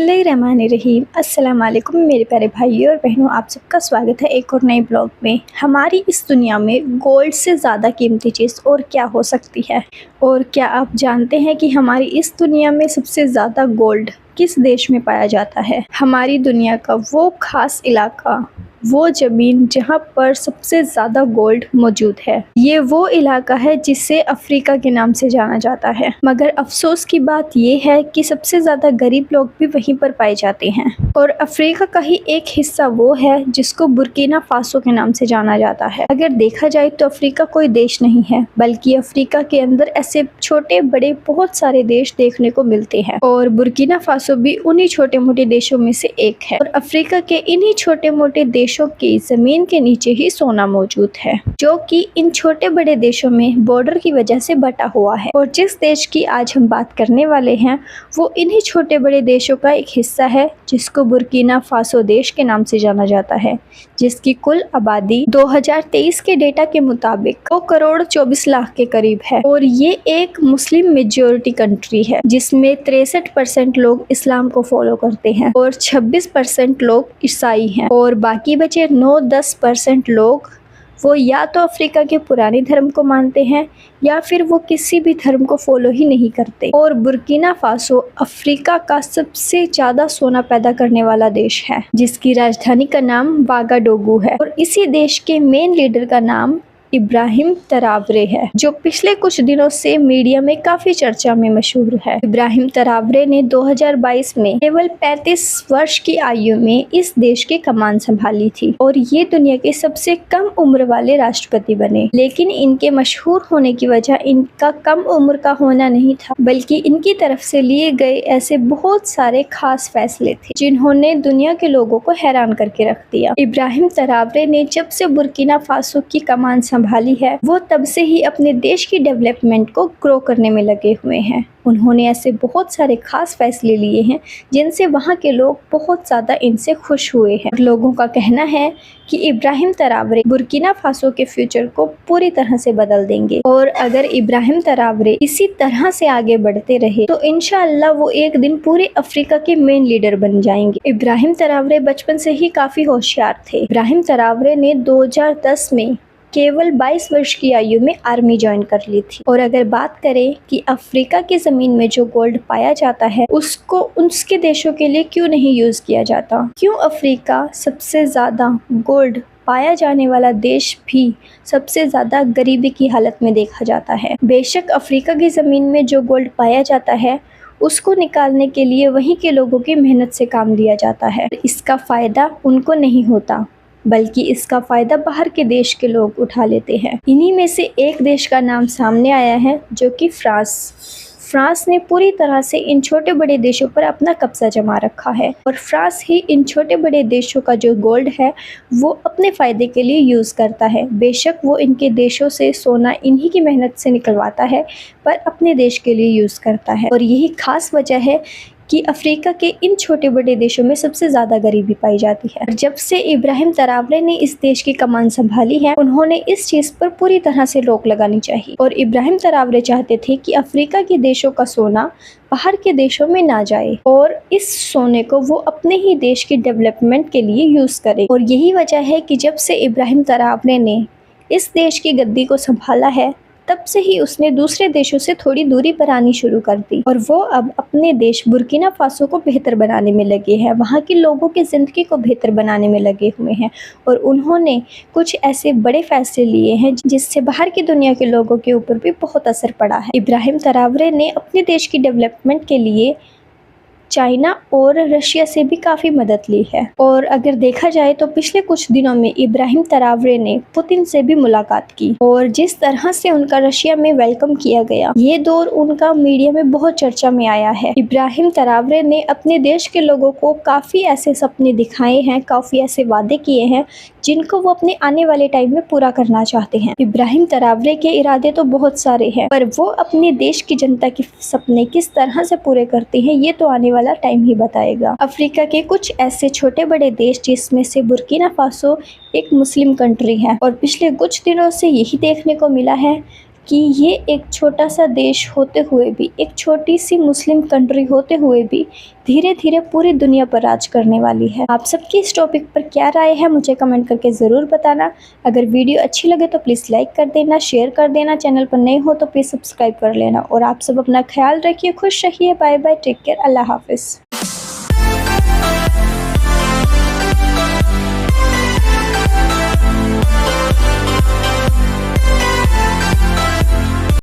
बिस्मिल्लाहिर्रहमानिर्रहीम। अस्सलाम वालेकुम मेरे प्यारे भाइयों और बहनों, आप सबका स्वागत है एक और नए ब्लॉग में। हमारी इस दुनिया में गोल्ड से ज़्यादा कीमती चीज़ और क्या हो सकती है? और क्या आप जानते हैं कि हमारी इस दुनिया में सबसे ज़्यादा गोल्ड किस देश में पाया जाता है? हमारी दुनिया का वो ख़ास इलाका, वो ज़मीन जहाँ पर सबसे ज़्यादा गोल्ड मौजूद है, ये वो इलाका है जिसे अफ्रीका के नाम से जाना जाता है। मगर अफसोस की बात ये है कि सबसे ज़्यादा गरीब लोग भी वहीं पर पाए जाते हैं। और अफ्रीका का ही एक हिस्सा वो है जिसको बुर्किना फासो के नाम से जाना जाता है। अगर देखा जाए तो अफ्रीका कोई देश नहीं है, बल्कि अफ्रीका के अंदर ऐसे छोटे बड़े बहुत सारे देश देखने को मिलते हैं और बुर्किना फासो भी उन्हीं छोटे मोटे देशों में से एक है। और अफ्रीका के इन्हीं छोटे मोटे देशों की जमीन के नीचे ही सोना मौजूद है, जो कि इन छोटे बड़े देशों में बॉर्डर की वजह से बटा हुआ है। और जिस देश की आज हम बात करने वाले हैं वो इन्हीं छोटे बड़े देशों का एक हिस्सा है, जिसको बुर्किना फासो देश के नाम से जाना जाता है, जिसकी कुल आबादी 2023 के डेटा के मुताबिक 2 करोड़ 24 लाख के करीब है। और ये एक मुस्लिम मेजॉरिटी कंट्री है, जिसमें 63% लोग इस्लाम को फॉलो करते हैं और 26% लोग ईसाई हैं और बाकी बचे 9-10% लोग वो या तो अफ्रीका के पुराने धर्म को मानते हैं या फिर वो किसी भी धर्म को फॉलो ही नहीं करते। और बुर्किना फासो अफ्रीका का सबसे ज़्यादा सोना पैदा करने वाला देश है, जिसकी राजधानी का नाम वागाडोगू है। और इसी देश के मेन लीडर का नाम इब्राहिम ट्रावरे है, जो पिछले कुछ दिनों से मीडिया में काफ़ी चर्चा में मशहूर है। इब्राहिम ट्रावरे ने 2022 में केवल 35 वर्ष की आयु में इस देश की कमान संभाली थी और ये दुनिया के सबसे कम उम्र वाले राष्ट्रपति बने। लेकिन इनके मशहूर होने की वजह इनका कम उम्र का होना नहीं था, बल्कि इनकी तरफ से लिए गए ऐसे बहुत सारे खास फैसले थे जिन्होंने दुनिया के लोगों को हैरान करके रख दिया। इब्राहिम ट्रावरे ने जब से बुर्किना फासो की कमान संभाली है, वो तब से ही अपने देश की डेवलपमेंट को ग्रो करने में लगे हुए हैं। उन्होंने ऐसे बहुत सारे खास फैसले लिए हैं जिनसे वहाँ के लोग बहुत ज़्यादा इनसे खुश हुए हैं। लोगों का कहना है कि इब्राहिम ट्रावरे बुर्किना फासो के फ्यूचर को पूरी तरह से बदल देंगे और अगर इब्राहिम ट्रावरे इसी तरह से आगे बढ़ते रहे तो इंशाअल्लाह वो एक दिन पूरे अफ्रीका के मेन लीडर बन जाएंगे। इब्राहिम ट्रावरे बचपन से ही काफ़ी होशियार थे। इब्राहिम ट्रावरे ने 2010 में केवल 22 वर्ष की आयु में आर्मी ज्वाइन कर ली थी। और अगर बात करें कि अफ्रीका की ज़मीन में जो गोल्ड पाया जाता है उसको उसके देशों के लिए क्यों नहीं यूज़ किया जाता, क्यों अफ्रीका सबसे ज़्यादा गोल्ड पाया जाने वाला देश भी सबसे ज़्यादा गरीबी की हालत में देखा जाता है। बेशक अफ्रीका की ज़मीन में जो गोल्ड पाया जाता है उसको निकालने के लिए वहीं के लोगों की मेहनत से काम लिया जाता है। इसका फ़ायदा उनको नहीं होता, बल्कि इसका फ़ायदा बाहर के देश के लोग उठा लेते हैं। इन्हीं में से एक देश का नाम सामने आया है, जो कि फ्रांस ने पूरी तरह से इन छोटे बड़े देशों पर अपना कब्जा जमा रखा है और फ्रांस ही इन छोटे बड़े देशों का जो गोल्ड है वो अपने फ़ायदे के लिए यूज़ करता है। बेशक वो इनके देशों से सोना इन्हीं की मेहनत से निकलवाता है, पर अपने देश के लिए यूज़ करता है। और यही खास वजह है कि अफ्रीका के इन छोटे बड़े देशों में सबसे ज़्यादा गरीबी पाई जाती है। जब से इब्राहिम ट्रावरे ने इस देश की कमान संभाली है, उन्होंने इस चीज़ पर पूरी तरह से रोक लगानी चाहिए। और इब्राहिम ट्रावरे चाहते थे कि अफ्रीका के देशों का सोना बाहर के देशों में ना जाए और इस सोने को वो अपने ही देश की डेवलपमेंट के लिए यूज़ करे। और यही वजह है कि जब से इब्राहिम ट्रावरे ने इस देश की गद्दी को संभाला है, तब से ही उसने दूसरे देशों से थोड़ी दूरी बनानी शुरू कर दी और वो अब अपने देश बुर्किना फासो को बेहतर बनाने में लगे हैं, वहाँ के लोगों की ज़िंदगी को बेहतर बनाने में लगे हुए हैं। और उन्होंने कुछ ऐसे बड़े फैसले लिए हैं जिससे बाहर की दुनिया के लोगों के ऊपर भी बहुत असर पड़ा है। इब्राहिम ट्रावरे ने अपने देश की डेवलपमेंट के लिए चाइना और रशिया से भी काफ़ी मदद ली है। और अगर देखा जाए तो पिछले कुछ दिनों में इब्राहिम ट्रावरे ने पुतिन से भी मुलाकात की और जिस तरह से उनका रशिया में वेलकम किया गया, ये दौर उनका मीडिया में बहुत चर्चा में आया है। इब्राहिम ट्रावरे ने अपने देश के लोगों को काफ़ी ऐसे सपने दिखाए हैं, काफ़ी ऐसे वादे किए हैं जिनको वो अपने आने वाले टाइम में पूरा करना चाहते हैं। इब्राहिम ट्रावरे के इरादे तो बहुत सारे हैं, पर वो अपने देश की जनता के सपने किस तरह से पूरे करते हैं ये तो आने वाला टाइम ही बताएगा। अफ्रीका के कुछ ऐसे छोटे बड़े देश जिसमें से बुर्किना फासो एक मुस्लिम कंट्री है और पिछले कुछ दिनों से यही देखने को मिला है कि ये एक छोटा सा देश होते हुए भी, एक छोटी सी मुस्लिम कंट्री होते हुए भी धीरे धीरे पूरी दुनिया पर राज करने वाली है। आप सबकी इस टॉपिक पर क्या राय है मुझे कमेंट करके ज़रूर बताना। अगर वीडियो अच्छी लगे तो प्लीज़ लाइक कर देना, शेयर कर देना, चैनल पर नए हो तो प्लीज़ सब्सक्राइब कर लेना। और आप सब अपना ख्याल रखिए, खुश रहिए, बाय बाय, टेक केयर, अल्लाह हाफिज़।